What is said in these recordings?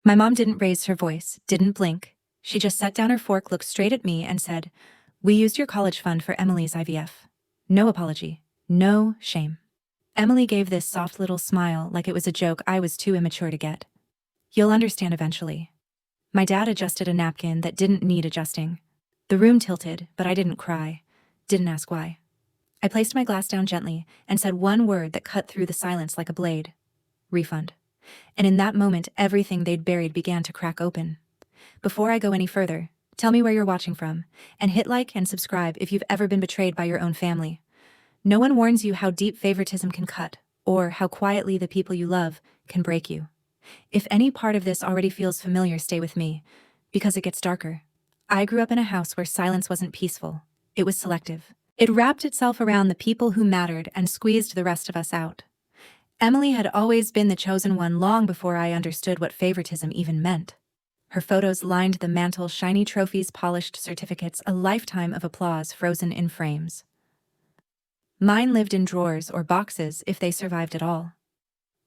My mom didn't raise her voice, didn't blink. She just set down her fork, looked straight at me, and said, "We used your college fund for Emily's IVF. No apology. No shame." Emily gave this soft little smile like it was a joke I was too immature to get. "You'll understand eventually." My dad adjusted a napkin that didn't need adjusting. The room tilted, but I didn't cry. Didn't ask why. I placed my glass down gently and said one word that cut through the silence like a blade. "Refund." And in that moment, everything they'd buried began to crack open. Before I go any further, tell me where you're watching from, and hit like and subscribe if you've ever been betrayed by your own family. No one warns you how deep favoritism can cut, or how quietly the people you love can break you. If any part of this already feels familiar, stay with me, because it gets darker. I grew up in a house where silence wasn't peaceful. It was selective. It wrapped itself around the people who mattered and squeezed the rest of us out. Emily had always been the chosen one long before I understood what favoritism even meant. Her photos lined the mantel, shiny trophies, polished certificates, a lifetime of applause frozen in frames. Mine lived in drawers or boxes if they survived at all.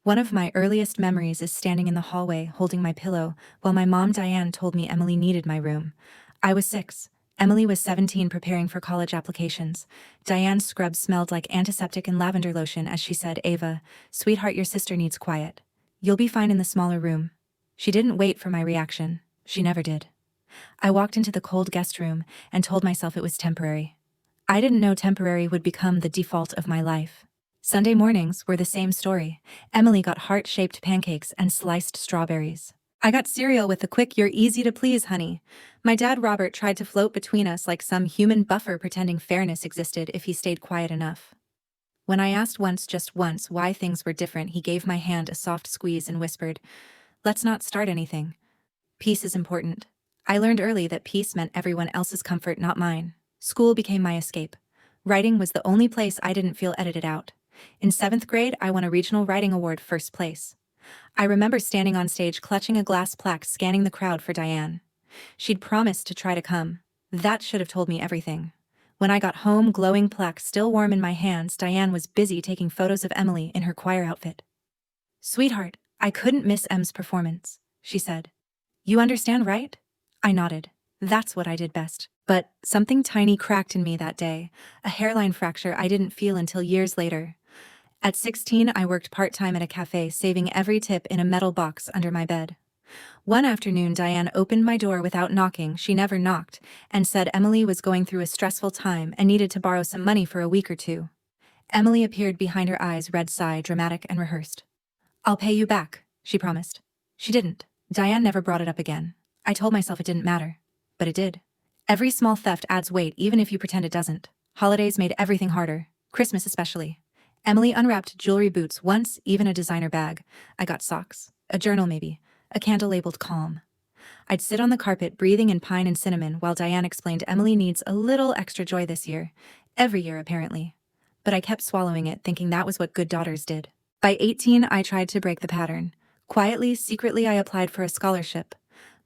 One of my earliest memories is standing in the hallway holding my pillow while my mom Diane told me Emily needed my room. I was 6. Emily was 17, preparing for college applications. Diane's scrub smelled like antiseptic and lavender lotion as she said, "Ava, sweetheart, your sister needs quiet. You'll be fine in the smaller room." She didn't wait for my reaction. She never did. I walked into the cold guest room and told myself it was temporary. I didn't know temporary would become the default of my life. Sunday mornings were the same story. Emily got heart-shaped pancakes and sliced strawberries. I got cereal with the quick, "You're easy to please, honey." My dad Robert tried to float between us like some human buffer, pretending fairness existed if he stayed quiet enough. When I asked once, just once, why things were different, he gave my hand a soft squeeze and whispered, "Let's not start anything. Peace is important." I learned early that peace meant everyone else's comfort, not mine. School became my escape. Writing was the only place I didn't feel edited out. In 7th grade, I won a regional writing award, first place. I remember standing on stage clutching a glass plaque, scanning the crowd for Diane. She'd promised to try to come. That should have told me everything. When I got home, glowing plaque still warm in my hands, Diane was busy taking photos of Emily in her choir outfit. "Sweetheart, I couldn't miss Em's performance," she said. "You understand, right?" I nodded. That's what I did best. But something tiny cracked in me that day, a hairline fracture I didn't feel until years later. At 16, I worked part-time at a cafe, saving every tip in a metal box under my bed. One afternoon, Diane opened my door without knocking. She never knocked, and said Emily was going through a stressful time and needed to borrow some money for a week or two. Emily appeared behind her eyes, red sigh, dramatic and rehearsed. "I'll pay you back," she promised. She didn't. Diane never brought it up again. I told myself it didn't matter. But it did. Every small theft adds weight, even if you pretend it doesn't. Holidays made everything harder, Christmas especially. Emily unwrapped jewelry, boots, once even a designer bag. I got socks, a journal maybe, a candle labeled calm. I'd sit on the carpet breathing in pine and cinnamon while Diane explained Emily needs a little extra joy this year. Every year, apparently. But I kept swallowing it, thinking that was what good daughters did. By 18, I tried to break the pattern. Quietly, secretly, I applied for a scholarship.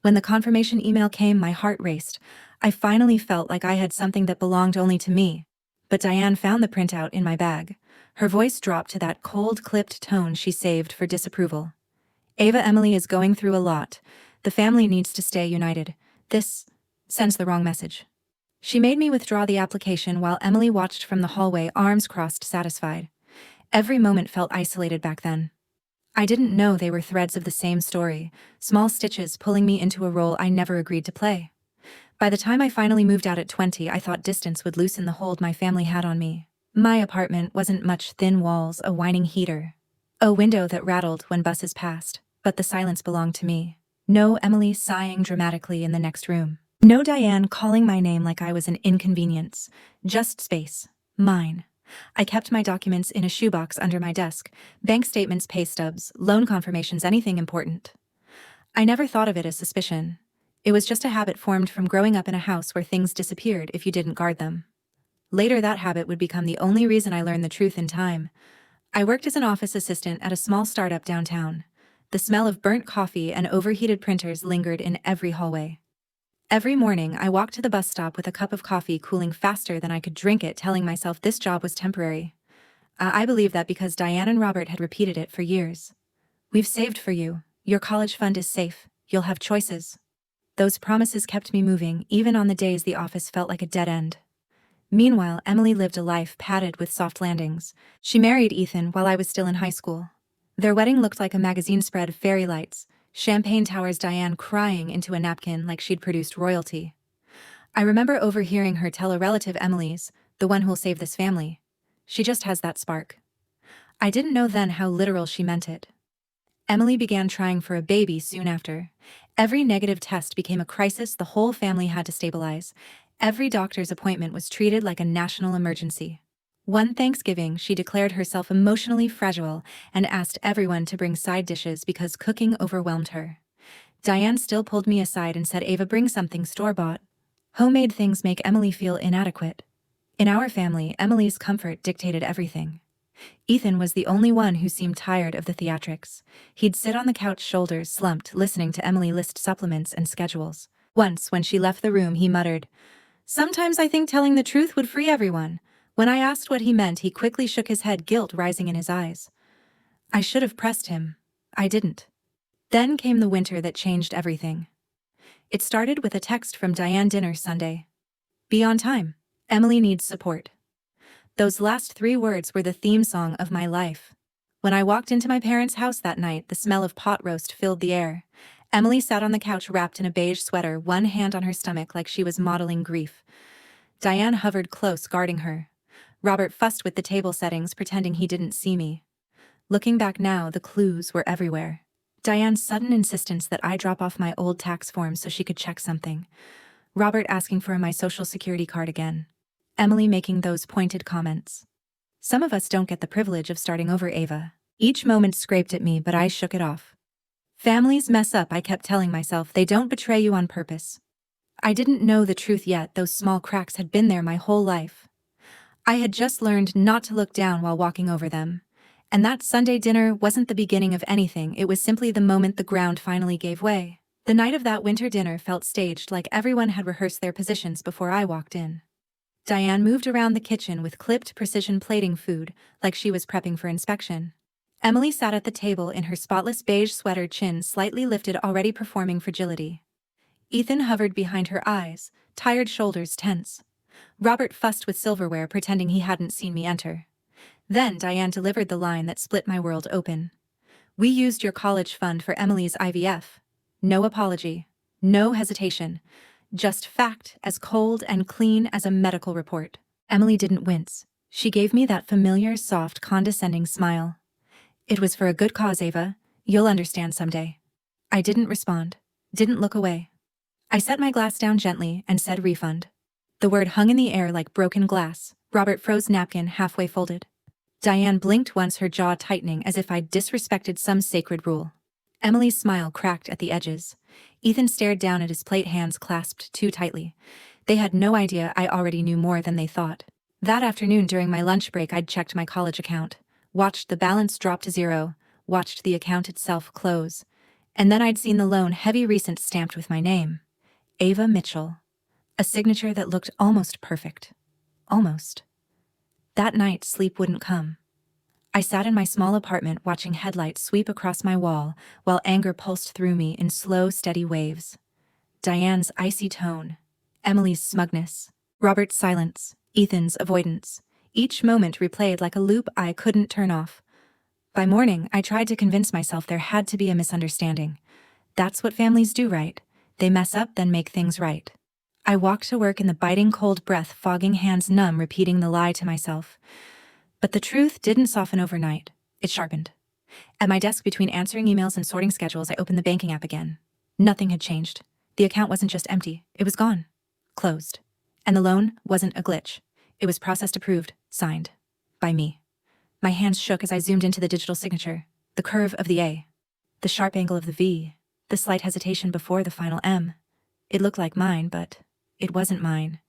When the confirmation email came, my heart raced. I finally felt like I had something that belonged only to me. But Diane found the printout in my bag. Her voice dropped to that cold, clipped tone she saved for disapproval. "Ava, Emily is going through a lot. The family needs to stay united. This sends the wrong message." She made me withdraw the application while Emily watched from the hallway, arms crossed, satisfied. Every moment felt isolated back then. I didn't know they were threads of the same story, small stitches pulling me into a role I never agreed to play. By the time I finally moved out at 20, I thought distance would loosen the hold my family had on me. My apartment wasn't much, thin walls, a whining heater, a window that rattled when buses passed, but the silence belonged to me. No Emily sighing dramatically in the next room. No Diane calling my name like I was an inconvenience. Just space. Mine. I kept my documents in a shoebox under my desk, bank statements, pay stubs, loan confirmations, anything important. I never thought of it as suspicion. It was just a habit formed from growing up in a house where things disappeared if you didn't guard them. Later, that habit would become the only reason I learned the truth in time. I worked as an office assistant at a small startup downtown. The smell of burnt coffee and overheated printers lingered in every hallway. Every morning, I walked to the bus stop with a cup of coffee cooling faster than I could drink it, telling myself this job was temporary. I believed that because Diane and Robert had repeated it for years. "We've saved for you. Your college fund is safe. You'll have choices. Those promises kept me moving, even on the days the office felt like a dead end. Meanwhile, Emily lived a life padded with soft landings. She married Ethan while I was still in high school. Their wedding looked like a magazine spread of fairy lights, champagne towers, Diane crying into a napkin like she'd produced royalty. I remember overhearing her tell a relative Emily's, the one who'll save this family. She just has that spark. I didn't know then how literal she meant it. Emily began trying for a baby soon after. Every negative test became a crisis the whole family had to stabilize. Every doctor's appointment was treated like a national emergency. One Thanksgiving, she declared herself emotionally fragile and asked everyone to bring side dishes because cooking overwhelmed her. Diane still pulled me aside and said, "Ava, bring something store-bought. Homemade things make Emily feel inadequate." In our family, Emily's comfort dictated everything. Ethan was the only one who seemed tired of the theatrics. He'd sit on the couch, shoulders slumped, listening to Emily list supplements and schedules. Once, when she left the room, he muttered, "Sometimes I think telling the truth would free everyone." When I asked what he meant, he quickly shook his head, guilt rising in his eyes. I should have pressed him. I didn't. Then came the winter that changed everything. It started with a text from Diane: "Dinner Sunday. Be on time. Emily needs support." Those last 3 words were the theme song of my life. When I walked into my parents' house that night, the smell of pot roast filled the air. Emily sat on the couch wrapped in a beige sweater, one hand on her stomach like she was modeling grief. Diane hovered close, guarding her. Robert fussed with the table settings, pretending he didn't see me. Looking back now, the clues were everywhere. Diane's sudden insistence that I drop off my old tax forms so she could check something. Robert asking for my social security card again. Emily making those pointed comments. Some of us don't get the privilege of starting over, Ava. Each moment scraped at me, but I shook it off. Families mess up, I kept telling myself. They don't betray you on purpose. I didn't know the truth yet. Those small cracks had been there my whole life. I had just learned not to look down while walking over them. And that Sunday dinner wasn't the beginning of anything. It was simply the moment the ground finally gave way. The night of that winter dinner felt staged, like everyone had rehearsed their positions before I walked in. Diane moved around the kitchen with clipped precision, plating food, like she was prepping for inspection. Emily sat at the table in her spotless beige sweater, chin slightly lifted, already performing fragility. Ethan hovered behind her eyes, tired shoulders tense. Robert fussed with silverware, pretending he hadn't seen me enter. Then Diane delivered the line that split my world open. "We used your college fund for Emily's IVF. No apology. No hesitation. Just fact, as cold and clean as a medical report." Emily didn't wince. She gave me that familiar, soft, condescending smile. "It was for a good cause, Ava. You'll understand someday." I didn't respond. Didn't look away. I set my glass down gently and said, "Refund." The word hung in the air like broken glass. Robert froze, napkin halfway folded. Diane blinked once, her jaw tightening as if I'd disrespected some sacred rule. Emily's smile cracked at the edges. Ethan stared down at his plate, hands clasped too tightly. They had no idea I already knew more than they thought. That afternoon during my lunch break, I'd checked my college account, watched the balance drop to 0, watched the account itself close. And then I'd seen the loan, heavy recent stamped with my name. Ava Mitchell. A signature that looked almost perfect. Almost. That night, sleep wouldn't come. I sat in my small apartment watching headlights sweep across my wall while anger pulsed through me in slow, steady waves. Diane's icy tone. Emily's smugness. Robert's silence. Ethan's avoidance. Each moment replayed like a loop I couldn't turn off. By morning, I tried to convince myself there had to be a misunderstanding. That's what families do, right? They mess up, then make things right. I walked to work in the biting cold breath, fogging hands numb, repeating the lie to myself. But the truth didn't soften overnight. It sharpened. At my desk, between answering emails and sorting schedules, I opened the banking app again. Nothing had changed. The account wasn't just empty. It was gone. Closed. And the loan wasn't a glitch. It was processed, approved, signed. By me. My hands shook as I zoomed into the digital signature. The curve of the A. The sharp angle of the V. The slight hesitation before the final M. It looked like mine, but it wasn't mine.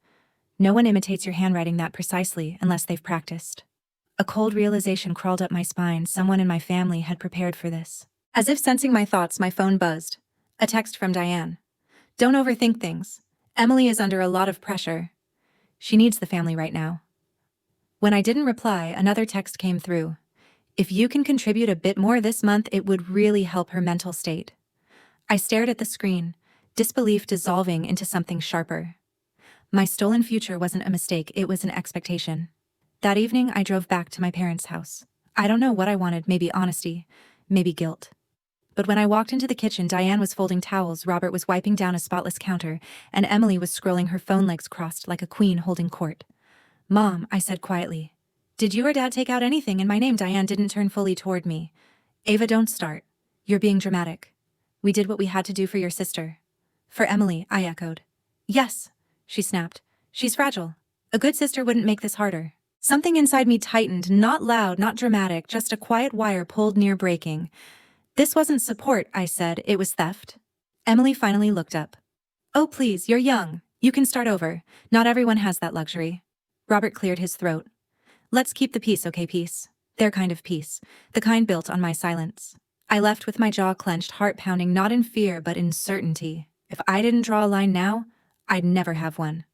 No one imitates your handwriting that precisely unless they've practiced. A cold realization crawled up my spine. Someone in my family had prepared for this. As if sensing my thoughts, my phone buzzed. A text from Diane. "Don't overthink things. Emily is under a lot of pressure. She needs the family right now." When I didn't reply, another text came through. "If you can contribute a bit more this month, it would really help her mental state." I stared at the screen, disbelief dissolving into something sharper. My stolen future wasn't a mistake, it was an expectation. That evening, I drove back to my parents' house. I don't know what I wanted, maybe honesty, maybe guilt. But when I walked into the kitchen, Diane was folding towels, Robert was wiping down a spotless counter, and Emily was scrolling her phone, legs crossed like a queen holding court. "Mom," I said quietly, "did you or Dad take out anything in my name?" Diane didn't turn fully toward me. "Ava, don't start. You're being dramatic. We did what we had to do for your sister." "For Emily," I echoed. "Yes," she snapped. "She's fragile. A good sister wouldn't make this harder." Something inside me tightened, not loud, not dramatic, just a quiet wire pulled near breaking. "This wasn't support," I said, "it was theft." Emily finally looked up. "Oh please, you're young. You can start over. Not everyone has that luxury." Robert cleared his throat. "Let's keep the peace, okay, peace? Their kind of peace. The kind built on my silence." I left with my jaw clenched, heart pounding, not in fear but in certainty. If I didn't draw a line now, I'd never have one.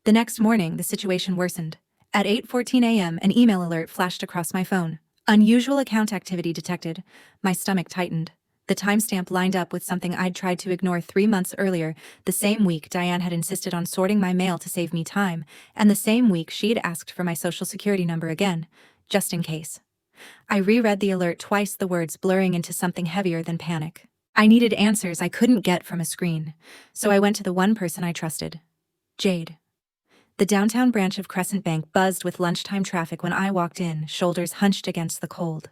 The next morning, the situation worsened. At 8:14 a.m., an email alert flashed across my phone. "Unusual account activity detected." My stomach tightened. The timestamp lined up with something I'd tried to ignore 3 months earlier. The same week Diane had insisted on sorting my mail to save me time, and the same week she'd asked for my social security number again, just in case. I reread the alert twice, the words blurring into something heavier than panic. I needed answers I couldn't get from a screen, so I went to the one person I trusted. Jade. The downtown branch of Crescent Bank buzzed with lunchtime traffic when I walked in, shoulders hunched against the cold.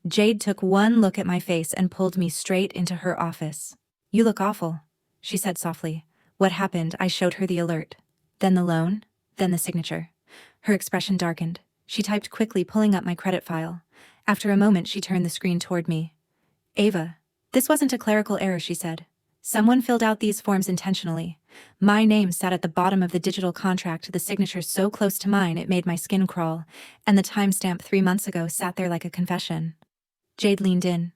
Jade took one look at my face and pulled me straight into her office. "You look awful," she said softly. "What happened?" I showed her the alert. Then the loan, then the signature. Her expression darkened. She typed quickly, pulling up my credit file. After a moment, she turned the screen toward me. "Ava, this wasn't a clerical error," she said. "Someone filled out these forms intentionally. My name sat at the bottom of the digital contract, the signature so close to mine it made my skin crawl, and the timestamp 3 months ago sat there like a confession." Jade leaned in.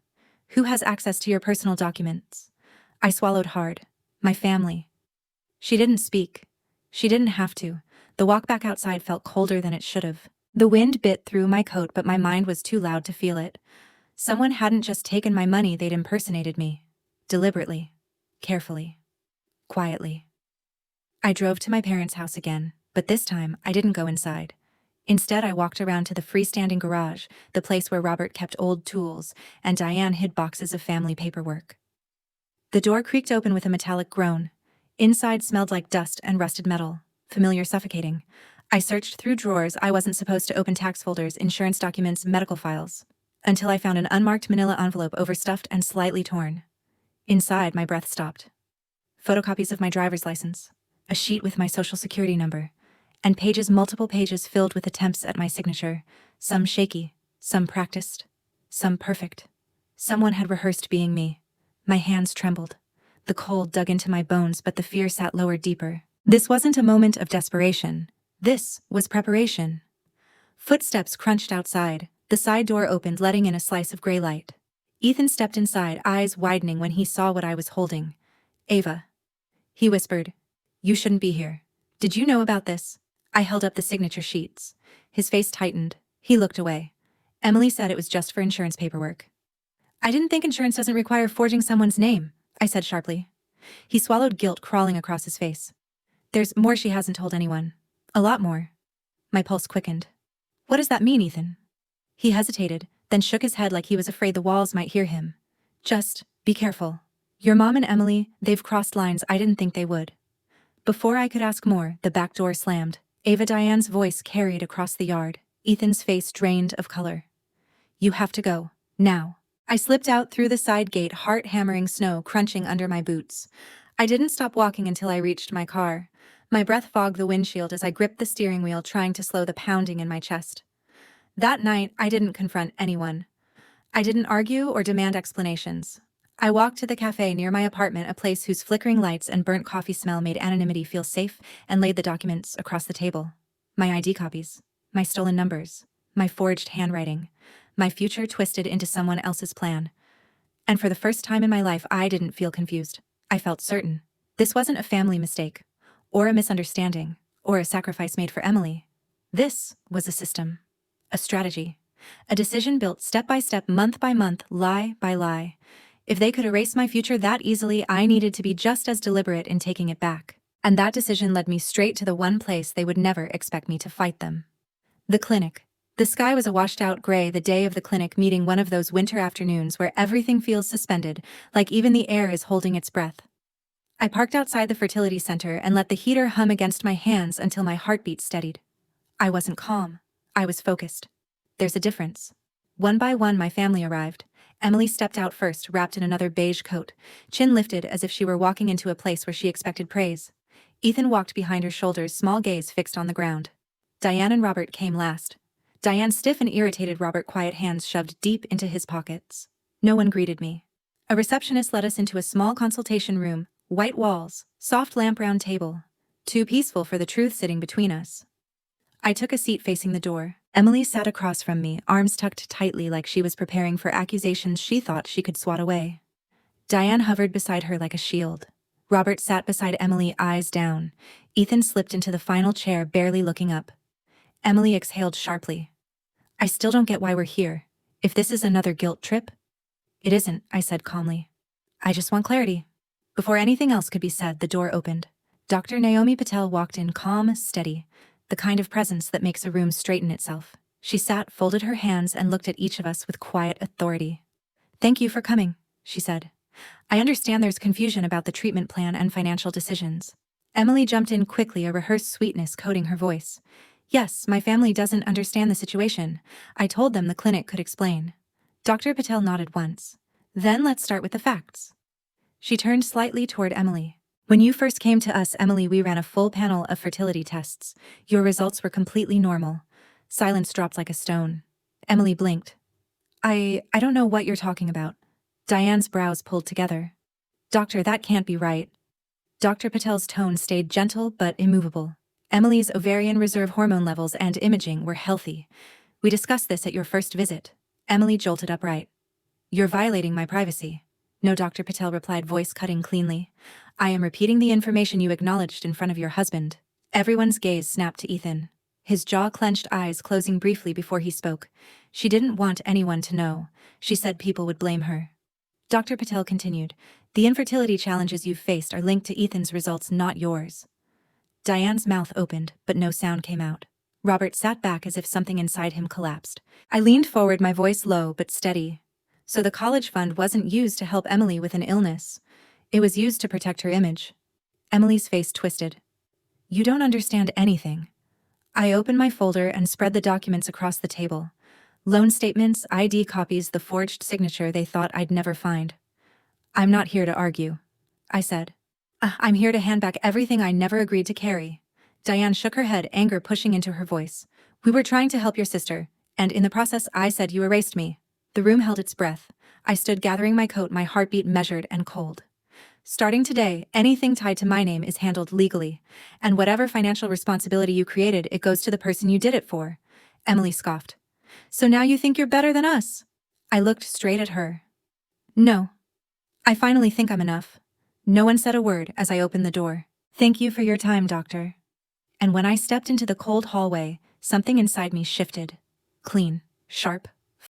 "Who has access to your personal documents?" I swallowed hard. "My family." She didn't speak. She didn't have to. The walk back outside felt colder than it should have. The wind bit through my coat, but my mind was too loud to feel it. Someone hadn't just taken my money, they'd impersonated me. Deliberately. Carefully. Quietly. I drove to my parents' house again, but this time I didn't go inside. Instead, I walked around to the freestanding garage, the place where Robert kept old tools, and Diane hid boxes of family paperwork. The door creaked open with a metallic groan. Inside smelled like dust and rusted metal, familiar, suffocating. I searched through drawers I wasn't supposed to open, tax folders, insurance documents, medical files, until I found an unmarked manila envelope, overstuffed and slightly torn. Inside, my breath stopped. Photocopies of my driver's license, a sheet with my social security number, and pages, multiple pages filled with attempts at my signature, some shaky, some practiced, some perfect. Someone had rehearsed being me. My hands trembled. The cold dug into my bones, but the fear sat lower, deeper. This wasn't a moment of desperation. This was preparation. Footsteps crunched outside. The side door opened, letting in a slice of gray light. Ethan stepped inside, eyes widening when he saw what I was holding. "Ava," he whispered, "you shouldn't be here. Did you know about this?" I held up the signature sheets. His face tightened. He looked away. "Emily said it was just for insurance paperwork." "I didn't think insurance doesn't require forging someone's name," I said sharply. He swallowed, guilt crawling across his face. "There's more she hasn't told anyone. A lot more." My pulse quickened. "What does that mean, Ethan?" He hesitated, then shook his head like he was afraid the walls might hear him. "Just be careful. Your mom and Emily, they've crossed lines I didn't think they would." Before I could ask more, the back door slammed. Ava, Diane's voice carried across the yard. Ethan's face drained of color. "You have to go. Now." I slipped out through the side gate, heart hammering, snow crunching under my boots. I didn't stop walking until I reached my car. My breath fogged the windshield as I gripped the steering wheel, trying to slow the pounding in my chest. That night, I didn't confront anyone. I didn't argue or demand explanations. I walked to the cafe near my apartment, a place whose flickering lights and burnt coffee smell made anonymity feel safe, and laid the documents across the table. My ID copies, my stolen numbers, my forged handwriting, my future twisted into someone else's plan. And for the first time in my life, I didn't feel confused. I felt certain. This wasn't a family mistake, or a misunderstanding, or a sacrifice made for Emily. This was a system, a strategy, a decision built step by step, month by month, lie by lie. If they could erase my future that easily, I needed to be just as deliberate in taking it back. And that decision led me straight to the one place they would never expect me to fight them. The clinic. The sky was a washed-out gray the day of the clinic meeting, one of those winter afternoons where everything feels suspended, like even the air is holding its breath. I parked outside the fertility center and let the heater hum against my hands until my heartbeat steadied. I wasn't calm. I was focused. There's a difference. One by one, my family arrived. Emily stepped out first, wrapped in another beige coat, chin lifted as if she were walking into a place where she expected praise. Ethan walked behind her shoulders, small gaze fixed on the ground. Diane and Robert came last. Diane stiff and irritated, Robert quiet, hands shoved deep into his pockets. No one greeted me. A receptionist led us into a small consultation room, white walls, soft lamp, round table. Too peaceful for the truth sitting between us. I took a seat facing the door. Emily sat across from me, arms tucked tightly like she was preparing for accusations she thought she could swat away. Diane hovered beside her like a shield. Robert sat beside Emily, eyes down. Ethan slipped into the final chair, barely looking up. Emily exhaled sharply. I still don't get why we're here. If this is another guilt trip? It isn't, I said calmly. I just want clarity. Before anything else could be said, the door opened. Dr. Naomi Patel walked in, calm, steady, the kind of presence that makes a room straighten itself. She sat, folded her hands, and looked at each of us with quiet authority. Thank you for coming, she said. I understand there's confusion about the treatment plan and financial decisions. Emily jumped in quickly, a rehearsed sweetness coating her voice. Yes, my family doesn't understand the situation. I told them the clinic could explain. Dr. Patel nodded once. Then let's start with the facts. She turned slightly toward Emily. When you first came to us, Emily, we ran a full panel of fertility tests. Your results were completely normal. Silence dropped like a stone. Emily blinked. I don't know what you're talking about. Diane's brows pulled together. Doctor, that can't be right. Dr. Patel's tone stayed gentle but immovable. Emily's ovarian reserve hormone levels and imaging were healthy. We discussed this at your first visit. Emily jolted upright. You're violating my privacy. No, Dr. Patel replied, voice cutting cleanly. I am repeating the information you acknowledged in front of your husband. Everyone's gaze snapped to Ethan. His jaw clenched, eyes closing briefly before he spoke. She didn't want anyone to know. She said people would blame her. Dr. Patel continued. The infertility challenges you've faced are linked to Ethan's results, not yours. Diane's mouth opened, but no sound came out. Robert sat back as if something inside him collapsed. I leaned forward, my voice low but steady. So the college fund wasn't used to help Emily with an illness. It was used to protect her image. Emily's face twisted. You don't understand anything. I opened my folder and spread the documents across the table. Loan statements, ID copies, the forged signature they thought I'd never find. I'm not here to argue, I said. I'm here to hand back everything I never agreed to carry. Diane shook her head, anger pushing into her voice. We were trying to help your sister, and in the process I said you erased me. The room held its breath. I stood gathering my coat, my heartbeat measured and cold. Starting today, anything tied to my name is handled legally, and whatever financial responsibility you created, it goes to the person you did it for. Emily scoffed. So now you think you're better than us? I looked straight at her. No. I finally think I'm enough. No one said a word as I opened the door. Thank you for your time, doctor. And when I stepped into the cold hallway, something inside me shifted. Clean, sharp,